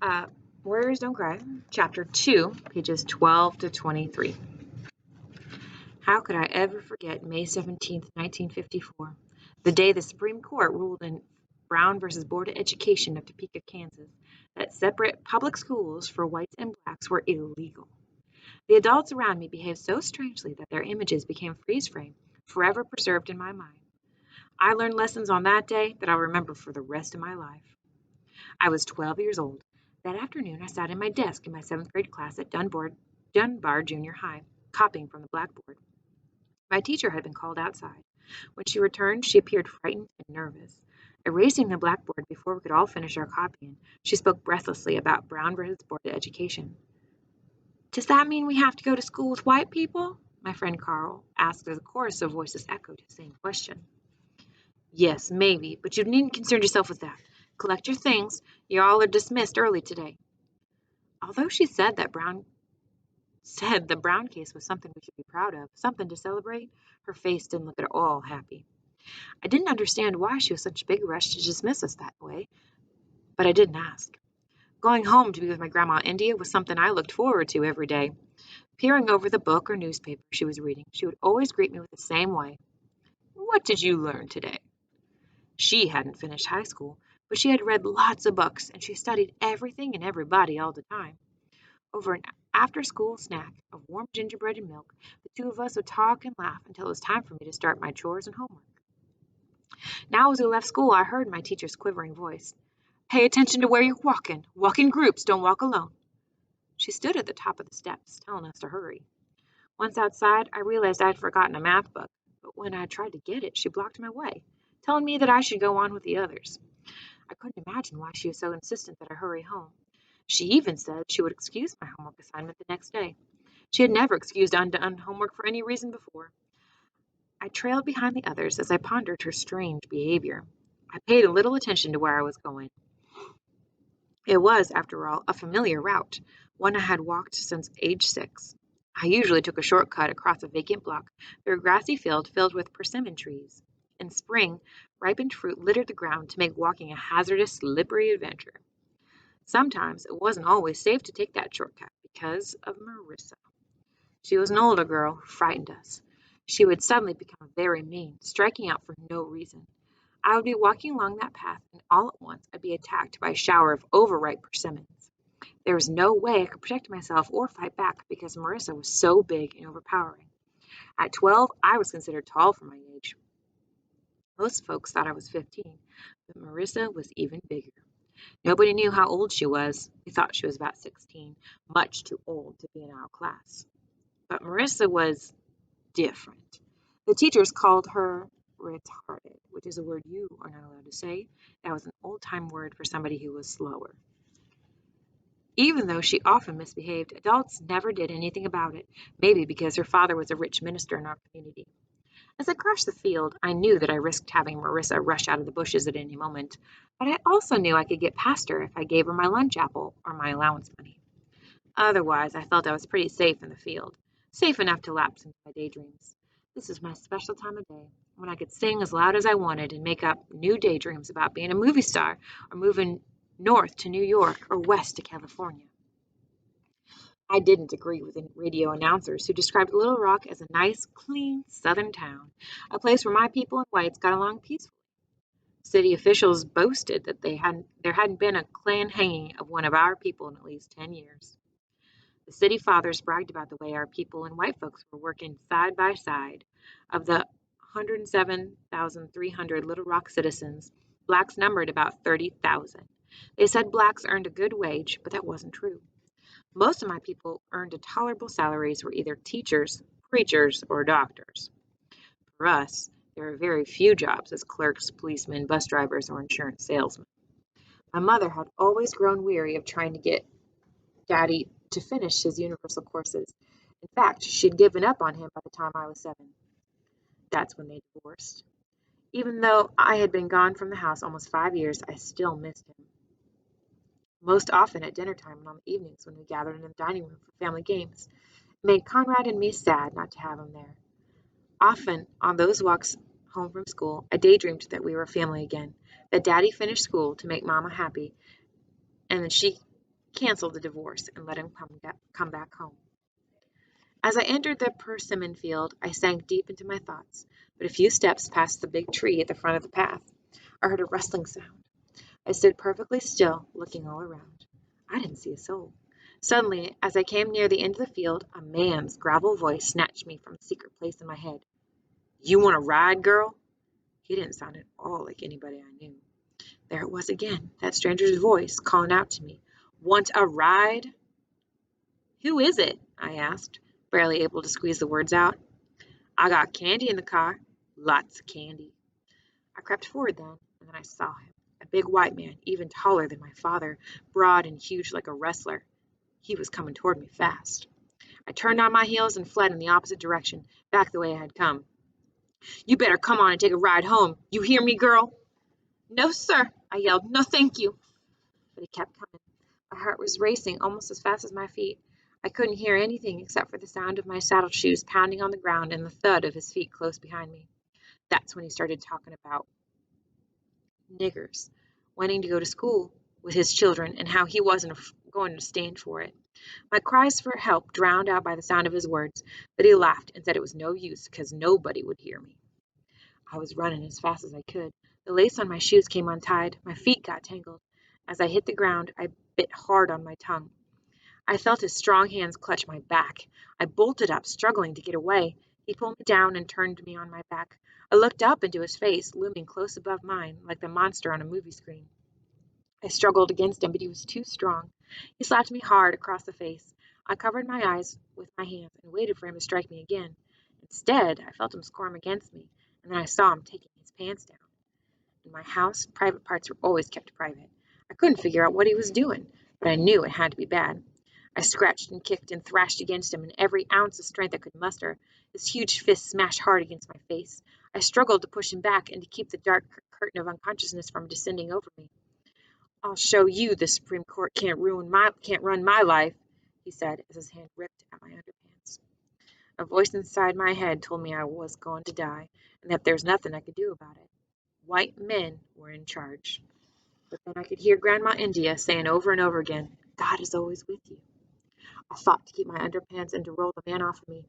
Uh, Warriors Don't Cry, Chapter 2, pages 12 to 23. How could I ever forget May 17th, 1954, the day the Supreme Court ruled in Brown versus Board of Education of Topeka, Kansas, that separate public schools for whites and blacks were illegal. The adults around me behaved so strangely that their images became freeze frame, forever preserved in my mind. I learned lessons on that day that I'll remember for the rest of my life. I was 12 years old. That afternoon I sat in my desk in my seventh grade class at Dunbar Junior High, copying from the blackboard. My teacher had been called outside. When she returned, she appeared frightened and nervous. Erasing the blackboard before we could all finish our copying, she spoke breathlessly about Brown versus Board of Education. Does that mean we have to go to school with white people? My friend Carl asked as a chorus of voices echoed his same question. Yes, maybe, but you needn't concern yourself with that. Collect your things. You all are dismissed early today. Although she said the Brown case was something we should be proud of, something to celebrate, her face didn't look at all happy. I didn't understand why she was such a big rush to dismiss us that way, but I didn't ask. Going home to be with my grandma India was something I looked forward to every day. Peering over the book or newspaper she was reading, she would always greet me with the same way. What did you learn today? She hadn't finished high school, but she had read lots of books and she studied everything and everybody all the time. Over an after-school snack of warm gingerbread and milk, the two of us would talk and laugh until it was time for me to start my chores and homework. Now as we left school, I heard my teacher's quivering voice. Pay attention to where you're walking. Walk in groups, don't walk alone. She stood at the top of the steps, telling us to hurry. Once outside, I realized I'd forgotten a math book, but when I tried to get it, she blocked my way, telling me that I should go on with the others. I couldn't imagine why she was so insistent that I hurry home. She even said she would excuse my homework assignment the next day. She had never excused undone homework for any reason before. I trailed behind the others as I pondered her strange behavior. I paid little attention to where I was going. It was, after all, a familiar route, one I had walked since age 6. I usually took a shortcut across a vacant block through a grassy field filled with persimmon trees. In spring, ripened fruit littered the ground to make walking a hazardous, slippery adventure. Sometimes it wasn't always safe to take that shortcut because of Marissa. She was an older girl who frightened us. She would suddenly become very mean, striking out for no reason. I would be walking along that path, and all at once I'd be attacked by a shower of overripe persimmons. There was no way I could protect myself or fight back because Marissa was so big and overpowering. At 12, I was considered tall for my age. Most folks thought I was 15, but Marissa was even bigger. Nobody knew how old she was. We thought she was about 16, much too old to be in our class. But Marissa was different. The teachers called her retarded, which is a word you are not allowed to say. That was an old-time word for somebody who was slower. Even though she often misbehaved, adults never did anything about it, maybe because her father was a rich minister in our community. As I crossed the field, I knew that I risked having Marissa rush out of the bushes at any moment, but I also knew I could get past her if I gave her my lunch apple or my allowance money. Otherwise, I felt I was pretty safe in the field, safe enough to lapse into my daydreams. This was my special time of day, when I could sing as loud as I wanted and make up new daydreams about being a movie star or moving north to New York or west to California. I didn't agree with the radio announcers who described Little Rock as a nice, clean southern town, a place where my people and whites got along peacefully. City officials boasted that there hadn't been a Klan hanging of one of our people in at least 10 years. The city fathers bragged about the way our people and white folks were working side by side. Of the 107,300 Little Rock citizens, blacks numbered about 30,000. They said blacks earned a good wage, but that wasn't true. Most of my people earned tolerable salaries, were either teachers, preachers, or doctors. For us, there were very few jobs as clerks, policemen, bus drivers, or insurance salesmen. My mother had always grown weary of trying to get Daddy to finish his universal courses. In fact, she'd given up on him by the time I was 7. That's when they divorced. Even though I had been gone from the house almost 5 years, I still missed him. Most often at dinner time and on the evenings when we gathered in the dining room for family games, it made Conrad and me sad not to have him there. Often, on those walks home from school, I daydreamed that we were family again, that Daddy finished school to make Mama happy, and that she cancel the divorce, and let him come back home. As I entered the persimmon field, I sank deep into my thoughts, but a few steps past the big tree at the front of the path, I heard a rustling sound. I stood perfectly still, looking all around. I didn't see a soul. Suddenly, as I came near the end of the field, a man's gravel voice snatched me from the secret place in my head. "You want to ride, girl?" He didn't sound at all like anybody I knew. There it was again, that stranger's voice calling out to me. "Want a ride?" "Who is it?" I asked, barely able to squeeze the words out. "I got candy in the car. Lots of candy." I crept forward then, and then I saw him. A big white man, even taller than my father, broad and huge like a wrestler. He was coming toward me fast. I turned on my heels and fled in the opposite direction, back the way I had come. "You better come on and take a ride home. You hear me, girl?" "No, sir," I yelled. "No, thank you." But he kept coming. My heart was racing almost as fast as my feet. I couldn't hear anything except for the sound of my saddle shoes pounding on the ground and the thud of his feet close behind me. That's when he started talking about niggers, wanting to go to school with his children, and how he wasn't going to stand for it. My cries for help drowned out by the sound of his words, but he laughed and said it was no use because nobody would hear me. I was running as fast as I could. The lace on my shoes came untied. My feet got tangled. As I hit the ground, I bit hard on my tongue. I felt his strong hands clutch my back. I bolted up, struggling to get away. He pulled me down and turned me on my back. I looked up into his face, looming close above mine, like the monster on a movie screen. I struggled against him, but he was too strong. He slapped me hard across the face. I covered my eyes with my hands and waited for him to strike me again. Instead, I felt him squirm against me, and then I saw him taking his pants down. In my house, private parts were always kept private. I couldn't figure out what he was doing, but I knew it had to be bad. I scratched and kicked and thrashed against him in every ounce of strength I could muster. His huge fist smashed hard against my face. I struggled to push him back and to keep the dark curtain of unconsciousness from descending over me. "I'll show you the Supreme Court can't run my life," he said as his hand ripped at my underpants. A voice inside my head told me I was going to die and that there was nothing I could do about it. White men were in charge. But then I could hear Grandma India saying over and over again, "God is always with you." I fought to keep my underpants and to roll the man off of me.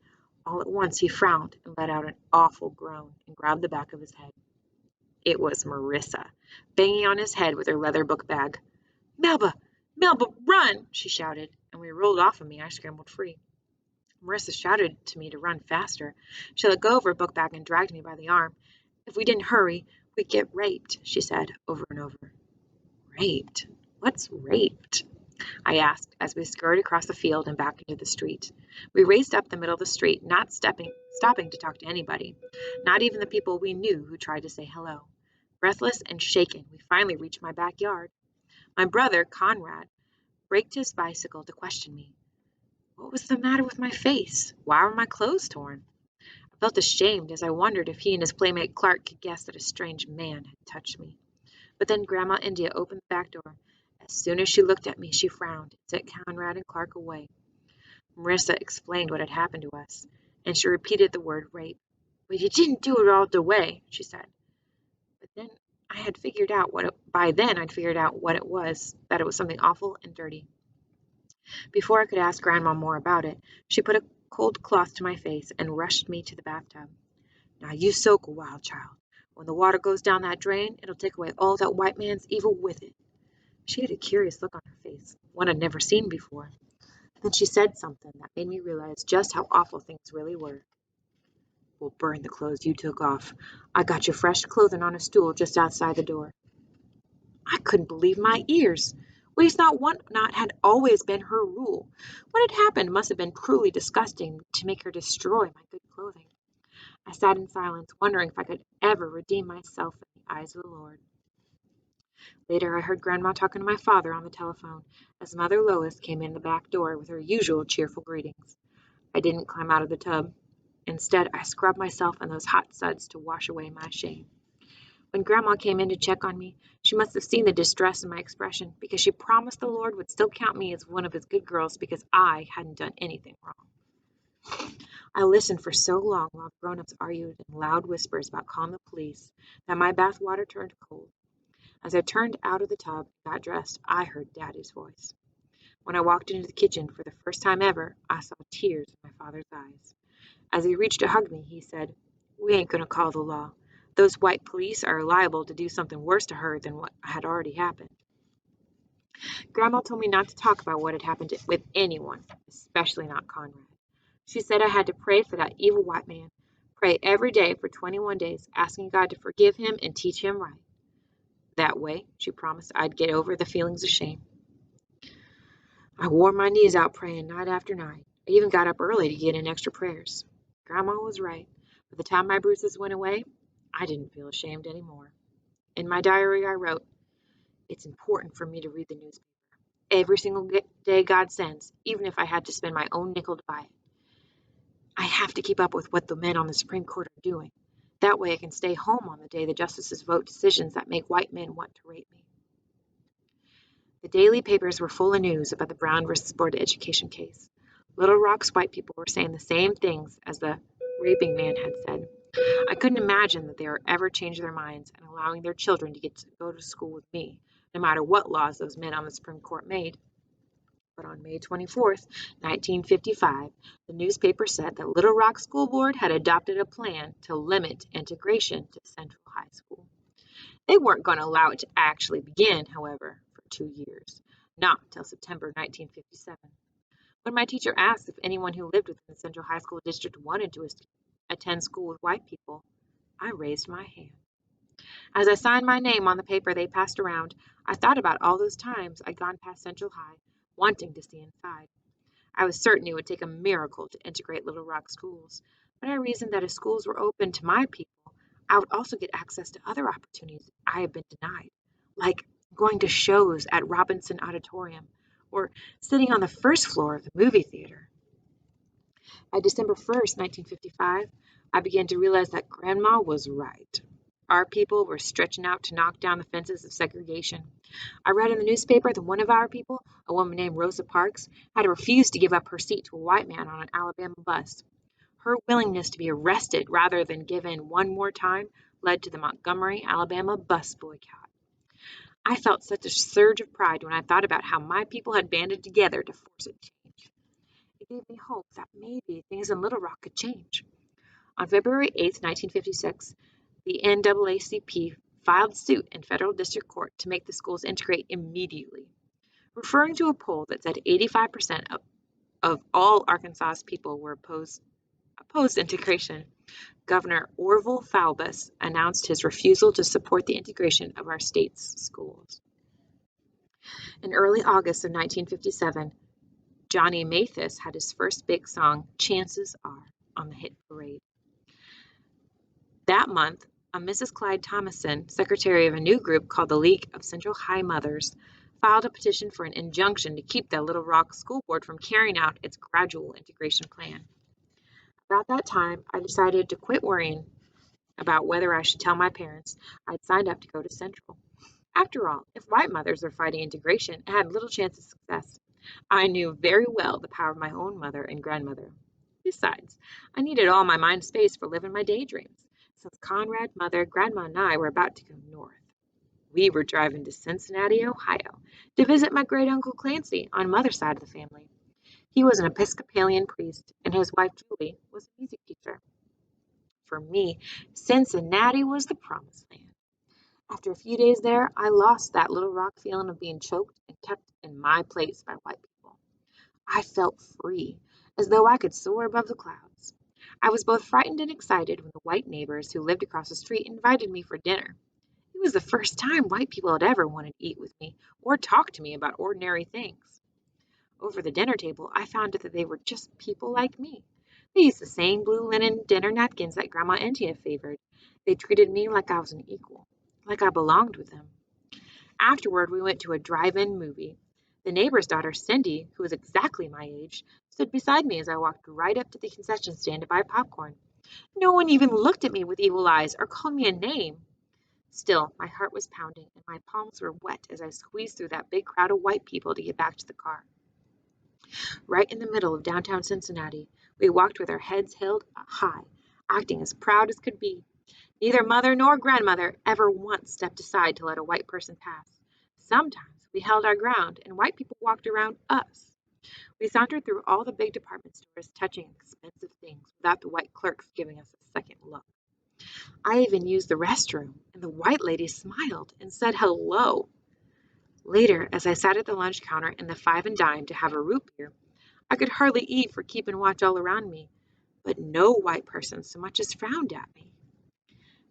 All at once he frowned and let out an awful groan and grabbed the back of his head. It was Marissa, banging on his head with her leather book bag. "Melba! Melba, run!" she shouted, and when he rolled off of me, I scrambled free. Marissa shouted to me to run faster. She let go of her book bag and dragged me by the arm. "If we didn't hurry, we'd get raped," she said over and over. "Raped? What's raped?" I asked as we scurried across the field and back into the street. We raced up the middle of the street, not stopping to talk to anybody, not even the people we knew who tried to say hello. Breathless and shaken, we finally reached my backyard. My brother, Conrad, braked his bicycle to question me. What was the matter with my face? Why were my clothes torn? I felt ashamed as I wondered if he and his playmate Clark could guess that a strange man had touched me. But then Grandma India opened the back door. As soon as she looked at me, she frowned and sent Conrad and Clark away. Marissa explained what had happened to us, and she repeated the word rape. "But you didn't do it all the way," she said. But then by then I'd figured out what it was, that it was something awful and dirty. Before I could ask Grandma more about it, she put a cold cloth to my face and rushed me to the bathtub. "Now you soak a while, child. When the water goes down that drain, it'll take away all that white man's evil with it." She had a curious look on her face, one I'd never seen before. Then she said something that made me realize just how awful things really were. "We'll burn the clothes you took off. I got your fresh clothing on a stool just outside the door." I couldn't believe my ears. Waste not had always been her rule. What had happened must have been cruelly disgusting to make her destroy my good clothing. I sat in silence, wondering if I could ever redeem myself in the eyes of the Lord. Later, I heard Grandma talking to my father on the telephone as Mother Lois came in the back door with her usual cheerful greetings. I didn't climb out of the tub. Instead, I scrubbed myself in those hot suds to wash away my shame. When Grandma came in to check on me, she must have seen the distress in my expression, because she promised the Lord would still count me as one of his good girls because I hadn't done anything wrong. I listened for so long while grown-ups argued in loud whispers about calling the police that my bath water turned cold. As I turned out of the tub and got dressed, I heard Daddy's voice. When I walked into the kitchen for the first time ever, I saw tears in my father's eyes. As he reached to hug me, he said, "We ain't going to call the law. Those white police are liable to do something worse to her than what had already happened." Grandma told me not to talk about what had happened with anyone, especially not Conrad. She said I had to pray for that evil white man, pray every day for 21 days, asking God to forgive him and teach him right. That way, she promised, I'd get over the feelings of shame. I wore my knees out praying night after night. I even got up early to get in extra prayers. Grandma was right. By the time my bruises went away, I didn't feel ashamed anymore. In my diary, I wrote, "It's important for me to read the newspaper every single day God sends, even if I had to spend my own nickel to buy it. I have to keep up with what the men on the Supreme Court are doing. That way I can stay home on the day the justices vote decisions that make white men want to rape me." The daily papers were full of news about the Brown versus Board of Education case. Little Rock's white people were saying the same things as the raping man had said. I couldn't imagine that they would ever change their minds and allowing their children to get to go to school with me, no matter what laws those men on the Supreme Court made. But on May 24th, 1955, the newspaper said that Little Rock School Board had adopted a plan to limit integration to Central High School. They weren't going to allow it to actually begin, however, for 2 years, not till September 1957. When my teacher asked if anyone who lived within the Central High School district wanted to attend school with white people, I raised my hand. As I signed my name on the paper they passed around, I thought about all those times I'd gone past Central High, wanting to see inside. I was certain it would take a miracle to integrate Little Rock schools, but I reasoned that if schools were open to my people, I would also get access to other opportunities I had been denied, like going to shows at Robinson Auditorium or sitting on the first floor of the movie theater. By December 1st, 1955, I began to realize that Grandma was right. Our people were stretching out to knock down the fences of segregation. I read in the newspaper that one of our people, a woman named Rosa Parks, had refused to give up her seat to a white man on an Alabama bus. Her willingness to be arrested rather than give in one more time led to the Montgomery, Alabama bus boycott. I felt such a surge of pride when I thought about how my people had banded together to force a change. It gave me hope that maybe things in Little Rock could change. On February 8th, 1956, the NAACP filed suit in federal district court to make the schools integrate immediately. Referring to a poll that said 85% of all Arkansas's people were opposed integration, Governor Orville Faubus announced his refusal to support the integration of our state's schools. In early August of 1957, Johnny Mathis had his first big song, "Chances Are," on the hit parade. That month, a Mrs. Clyde Thomason, secretary of a new group called the League of Central High Mothers, filed a petition for an injunction to keep the Little Rock School Board from carrying out its gradual integration plan. About that time, I decided to quit worrying about whether I should tell my parents I'd signed up to go to Central. After all, if white mothers were fighting integration, I had little chance of success. I knew very well the power of my own mother and grandmother. Besides, I needed all my mind space for living my daydreams, since Conrad, Mother, Grandma, and I were about to go north. We were driving to Cincinnati, Ohio, to visit my great uncle Clancy on Mother's side of the family. He was an Episcopalian priest, and his wife Julie was a music teacher. For me, Cincinnati was the promised land. After a few days there, I lost that Little Rock feeling of being choked and kept in my place by white people. I felt free, as though I could soar above the clouds. I was both frightened and excited when the white neighbors who lived across the street invited me for dinner. It was the first time white people had ever wanted to eat with me or talk to me about ordinary things. Over the dinner table, I found that they were just people like me. They used the same blue linen dinner napkins that Grandma Entia favored. They treated me like I was an equal, like I belonged with them. Afterward, we went to a drive-in movie. The neighbor's daughter, Cindy, who was exactly my age, stood beside me as I walked right up to the concession stand to buy popcorn. No one even looked at me with evil eyes or called me a name. Still, my heart was pounding and my palms were wet as I squeezed through that big crowd of white people to get back to the car. Right in the middle of downtown Cincinnati, we walked with our heads held high, acting as proud as could be. Neither mother nor grandmother ever once stepped aside to let a white person pass. Sometimes we held our ground, and white people walked around us. We sauntered through all the big department stores, touching expensive things without the white clerks giving us a second look. I even used the restroom, and the white lady smiled and said hello. Later, as I sat at the lunch counter in the five and dime to have a root beer, I could hardly eat for keeping watch all around me, but no white person so much as frowned at me.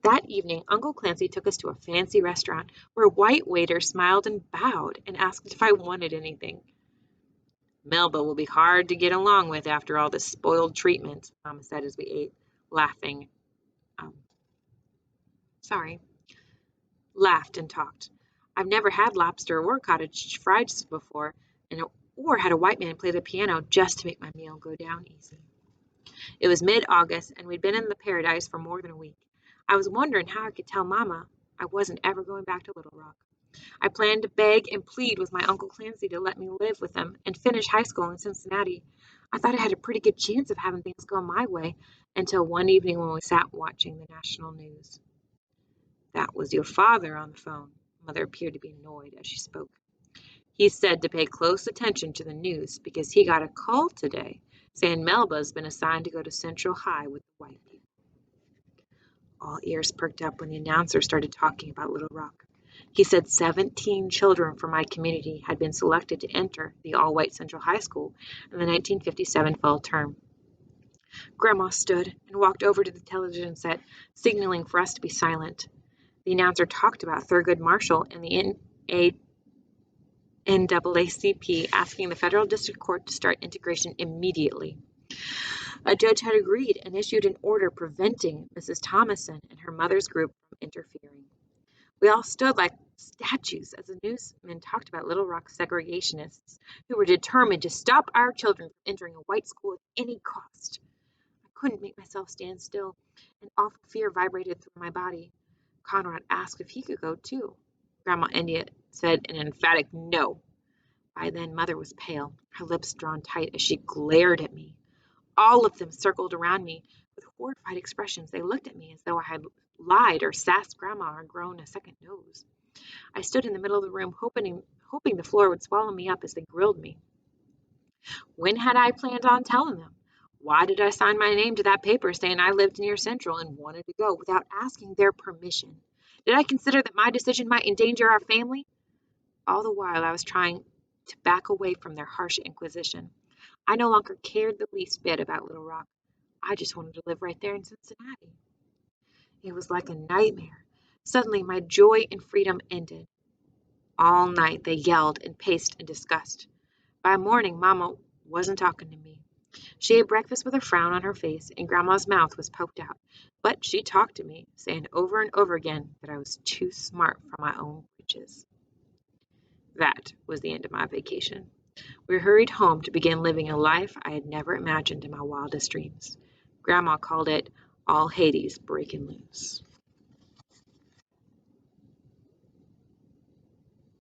That evening, Uncle Clancy took us to a fancy restaurant where a white waiter smiled and bowed and asked if I wanted anything. Melba will be hard to get along with after all this spoiled treatment, Mama said as we ate, laughing. Um, sorry, laughed and talked. I've never had lobster or cottage fries before, or had a white man play the piano just to make my meal go down easy. It was mid-August, and we'd been in the Paradise for more than a week. I was wondering how I could tell Mama I wasn't ever going back to Little Rock. I planned to beg and plead with my Uncle Clancy to let me live with him and finish high school in Cincinnati. I thought I had a pretty good chance of having things go my way until one evening when we sat watching the national news. That was your father on the phone. Mother appeared to be annoyed as she spoke. He said to pay close attention to the news because he got a call today saying Melba's been assigned to go to Central High with the white people. All ears perked up when the announcer started talking about Little Rock. He said 17 children from my community had been selected to enter the all-white Central High School in the 1957 fall term. Grandma stood and walked over to the television set, signaling for us to be silent. The announcer talked about Thurgood Marshall and the NAACP asking the federal district court to start integration immediately. A judge had agreed and issued an order preventing Mrs. Thomason and her mother's group from interfering. We all stood like statues as the newsmen talked about Little Rock segregationists who were determined to stop our children from entering a white school at any cost. I couldn't make myself stand still. An awful fear vibrated through my body. Conrad asked if he could go too. Grandma India said an emphatic no. By then, Mother was pale, her lips drawn tight as she glared at me. All of them circled around me with horrified expressions. They looked at me as though I had lied or sassed Grandma or grown a second nose. I stood in the middle of the room, hoping the floor would swallow me up as they grilled me. When had I planned on telling them? Why did I sign my name to that paper saying I lived near Central and wanted to go without asking their permission? Did I consider that my decision might endanger our family? All the while I was trying to back away from their harsh inquisition. I no longer cared the least bit about Little Rock. I just wanted to live right there in Cincinnati. It was like a nightmare. Suddenly my joy and freedom ended. All night they yelled and paced in disgust. By morning, Mama wasn't talking to me. She ate breakfast with a frown on her face, and Grandma's mouth was poked out. But she talked to me, saying over and over again that I was too smart for my own britches. That was the end of my vacation. We hurried home to begin living a life I had never imagined in my wildest dreams. Grandma called it all Hades breaking loose.